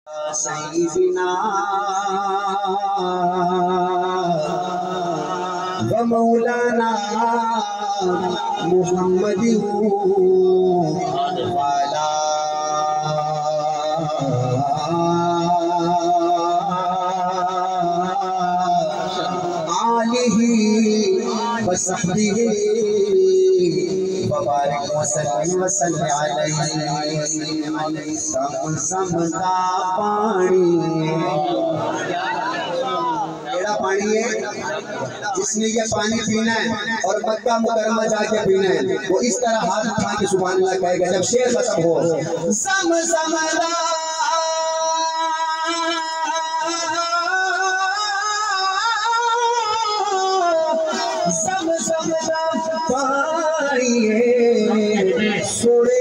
सईदना व मौलाना मुहम्मद वाला आलिही व सहबिही मुबारक वसल्लम अलैहि समदा पानी। केड़ा पानी है जिसने ये पानी पीना है और मक्का मुकर्रमा जाके पीना है, वो इस तरह हाथ उठा के सुभान अल्लाह कहेगा जब शेर खत्म हो। समदा सोड़े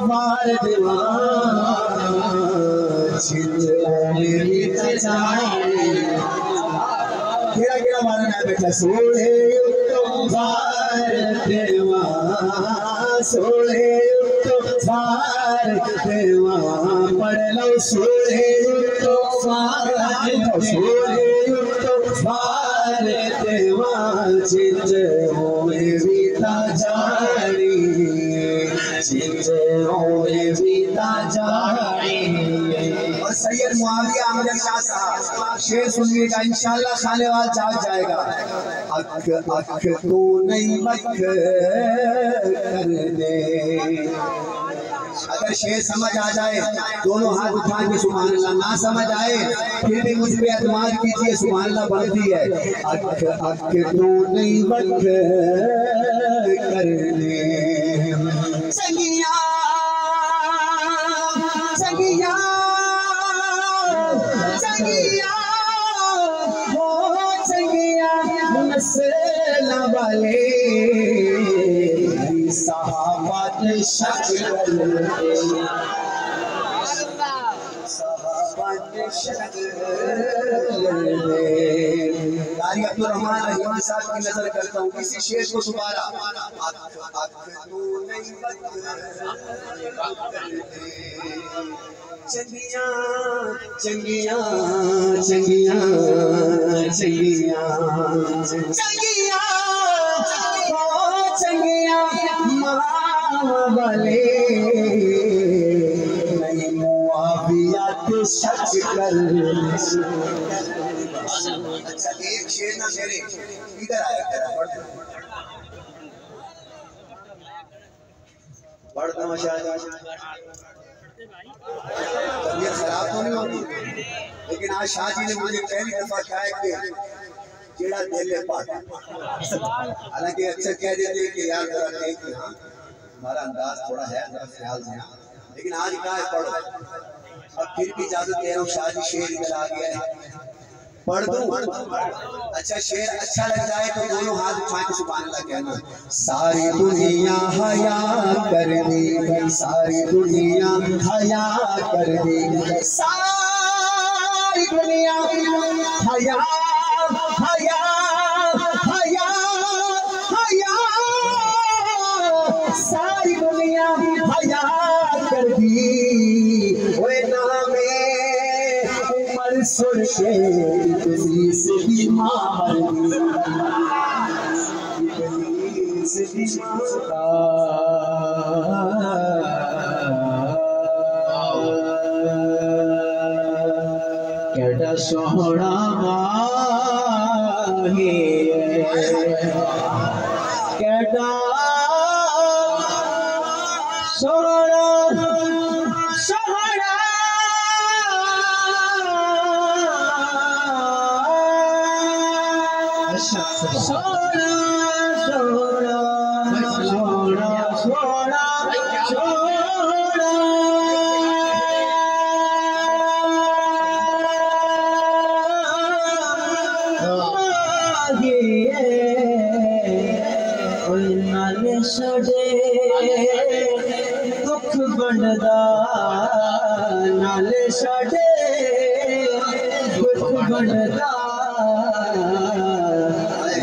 मार देवा केड़ा मारना है बेटा। सोड़े मार देवा सोड़े मार देवा पढ़ लो सोड़े मार देवा चित होए बीता जानी चित होए बीता जानी। और सैयद मुआविया अमजद शाह साहब शेर सुनिएगा, इंशाअल्लाह खानेवाल जाग जाएगा। अख अख तू नहीं मख कर दे। अगर शेर समझ आ जाए दोनों हाथ उठा के सुभान अल्लाह, ना समझ आए फिर भी मुझ पे एतमाद कीजिए सुभान अल्लाह बनती है। अख अख तू नहीं मख कर दे। संगिया संगिया संगिया हो संगिया नस्ल वाले सहाबत शक्ल कारी अब्दुल रहमान रहीमी साहब की नजर करता हूँ किसी शेर को दोबारा। चंगिया चंगिया चंगिया चंगिया चंगिया चंगिया माँ वाले नहीं मुआविया के शक्ल। अच्छा एक शेर ना मेरे इधर आया पढ़ तमाशा तबीयत खराब तो नहीं होगी, लेकिन आज शाह जी ने मुझे पहली दफा कहा है कि जेड़ा दिल है पाक। हालांकि अक्सर कह देते हैं कि यार जरा कहें कि हाँ हमारा अंदाज थोड़ा है जरा ख्याल से, लेकिन आज कहा है पढ़ो। अब फिर भी इजाजत दे रहा हूँ, शाह जी शेर इधर आ गया है पढ़ दूं। अच्छा शेर अच्छा लग जाए तो दोनों हाथ उठा के सुभान अल्लाह कहना। सारी दुनिया हया कर दी सारी दुनिया हया कर दी सारी दुनिया हया हया हया हया सारी दुनिया हया कर दी। ओए नामे उमर सुन के इतनी से बीमार से केड़ा सोहना माही केड़ा सोहना सोहना सोहना दुख बनदा नाले साडे दुख बनदा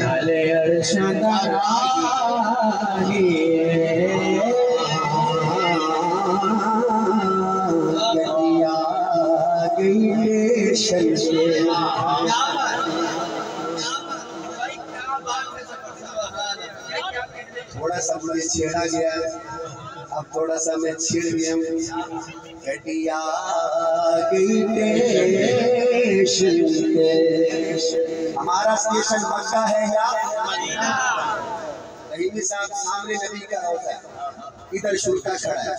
नाले अर्शां दा राही शन से। थोड़ा सा मुझे छेड़ा गया, अब थोड़ा सा मैं छिड़ गया। घटिया गई स्टेशन पे। हमारा स्टेशन मक्का है या मदीना? रहीमी साहब सामने नबी का रोज़ा है, इधर शुरता खड़ा है।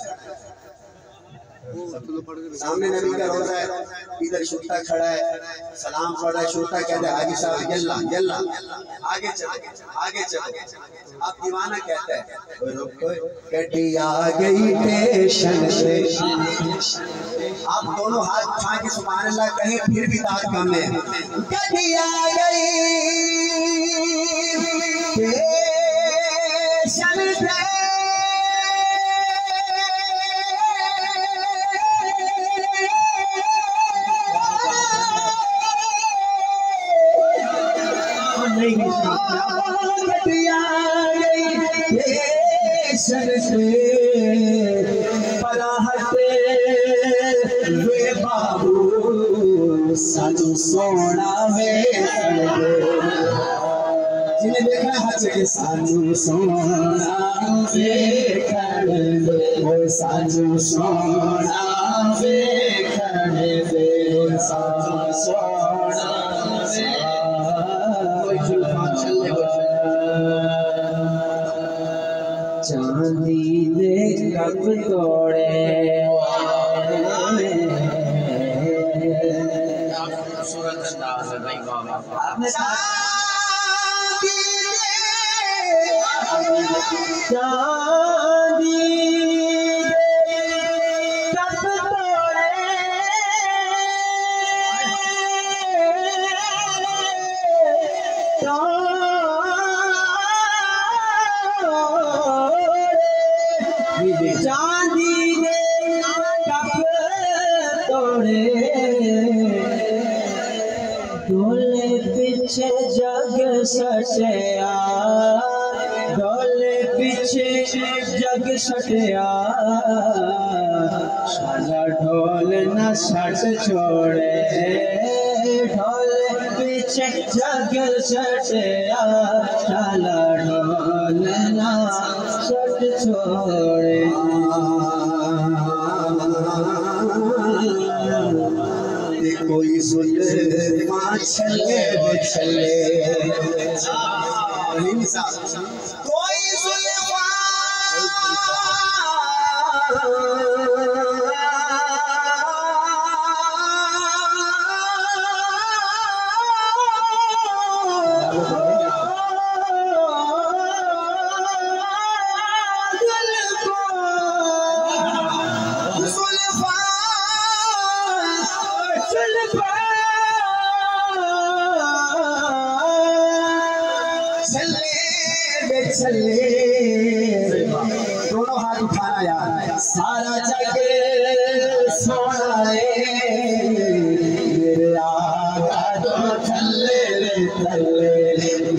सामने नबी का रोज़ा है, इधर शुरता खड़ा है। सलाम पढ़ रहा है, शुरता कहता है हाजी साहब यल्ला यल्ला आगे चलो आगे चलो। अब दीवाना कहता है कटिया गई स्टेशन से। आप दोनों हाथ उठा के सुभान अल्लाह कहें, फिर भी दाद कम है। कटिया गई स्टेशन से। कटिया गई स्टेशन से। पराहते वे बाबू सानू सोना वे। जिन्हें देखना है हाथ से सानू सोना वे खड़े दे, सानू सोना वे खड़े दे, सानू सोना वे। चांदी दे कप तोड़े चांदी कप तोड़े चांदी दे कप तोड़े। ढोले पीछे जग सटिया, ढोले पीछे जग सटिया। साला ढोल न सट छोड़े, ढोले पीछे जग सटिया। साला ढोल न सट छोड़े। कोई सुल्फा छले छले, कोई सुल्फा चले। दोनों हाथ उठाना यार। सारा जग सोना है, मेरे आका तो थल्ले रे थल्ले,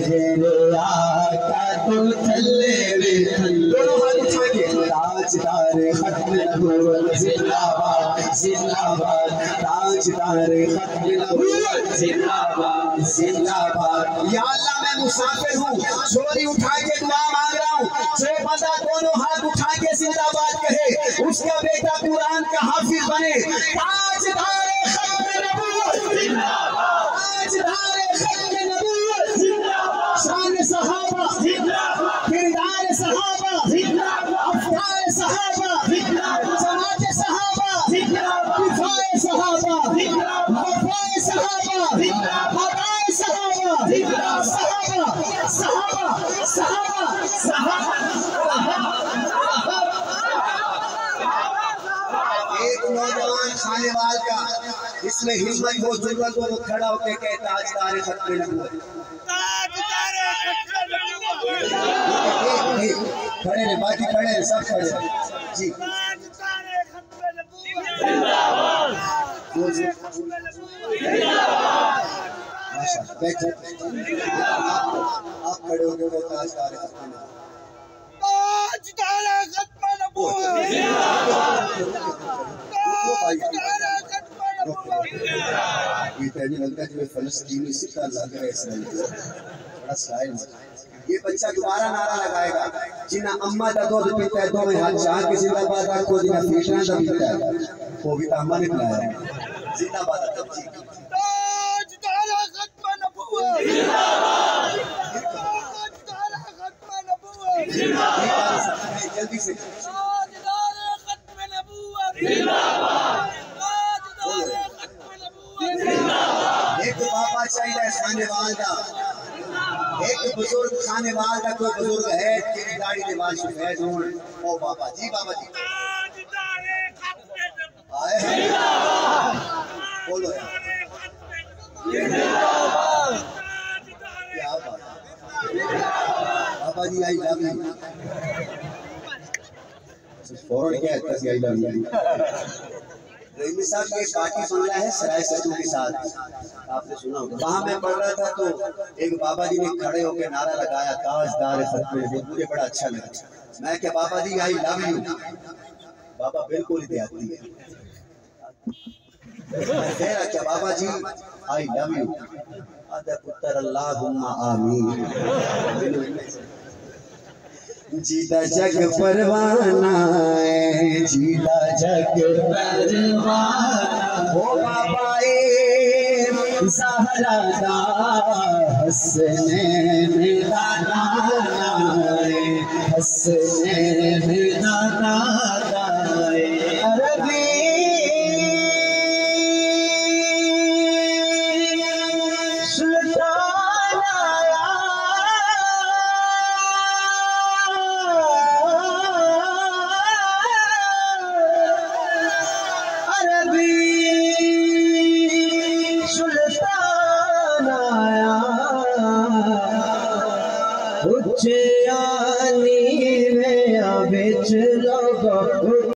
मेरे आका तो थल्ले रे थल्ले। दोनों हाथ उठा के ताजदार खत्म नबूवत जिंदाबाद जिंदाबाद, ताजदार खत्म नबूवत जिंदाबाद जिंदाबाद। या अल्लाह मैं मुसाफिर हूँ, झोली उठा के दुआ मांग रहा हूँ। जो बंदा दोनों हाथ उठा के जिंदाबाद कहे, उसका बेटा कुरान का हाफिज बने। ताजदार खत्म नबूवत जिंदाबाद, ताजदार खत्म नबूवत जिंदाबाद। शान सहाबा जिंदाबाद, किरदार सहाबा जिंदाबाद, अफकार सहाबा जिंदाबाद, जमात सहाबा जिंदाबाद, विफाए सहाबा जिंदाबाद, वफाए सहाबा जिंदाबाद, हदाए सहाबा जिंदाबाद, सहाबा सहाबा सहाबा सहाबा। एक नौजवान खानेवाल का, इसमें हिम्मत हो जुर्रत हो, वो खड़ा होकर कहता ताजदार खत्म नबूवत। खड़े रहे, बाकी खड़े रहे, सब खड़े जी। बैठो, आप खड़े हो गए। ताजदार खत्म नबूवत। ये तेरी लगता है जो फलस्तीनी सिक्का लग रहा है इसमें बड़ा स्टाइल। ये बच्चा दोबारा नारा लगाएगा जिन्ना अम्मा दा दूध पीता है दो में हाथ चाह के जिंदाबाद रखो जिन्ना फीटना दा पीता है वो भी अम्मा ने पिलाया है जिंदाबाद तब जी ताज तारा खत्म नबूवत जिंदाबाद ताज तारा खत्म नबूवत जिंदाबाद जल्दी से ताज तारा खत्म नबूवत जिंदाबाद ताज तारा खत्म नबूवत जिंदाबाद। एक बाबा चाहिए खानेवाल का एक बुजुर्ग खानेवाल का कोई बुजुर्ग है तेरी गाड़ी के बाद सफेद हो ओ बाबा जी आए बोलो क्या बात बाबा जी आई लव यू फौरन क्या है आई लव यू। रहीमी साहब ये पार्टी बंगला है सराय सचू के साथ आपने सुना होगा। वहां मैं पढ़ रहा था तो एक बाबा जी ने खड़े होकर नारा लगाया ताजदार खत्म मुझे बड़ा अच्छा लगा। मैं क्या बाबा जी आई लव यू बाबा बिल्कुल देहाती है क्या बाबा जी आई लव यू आधा पुत्र अल्लाहुम्मा आमीन। जीता जग परवाना है जीता जग परवाना हो बाबा ज़हरा दा हसनैन दा नाना हसनैन दा नाना अरबी सुल्तान आया उच्च आनी में बिच लोगों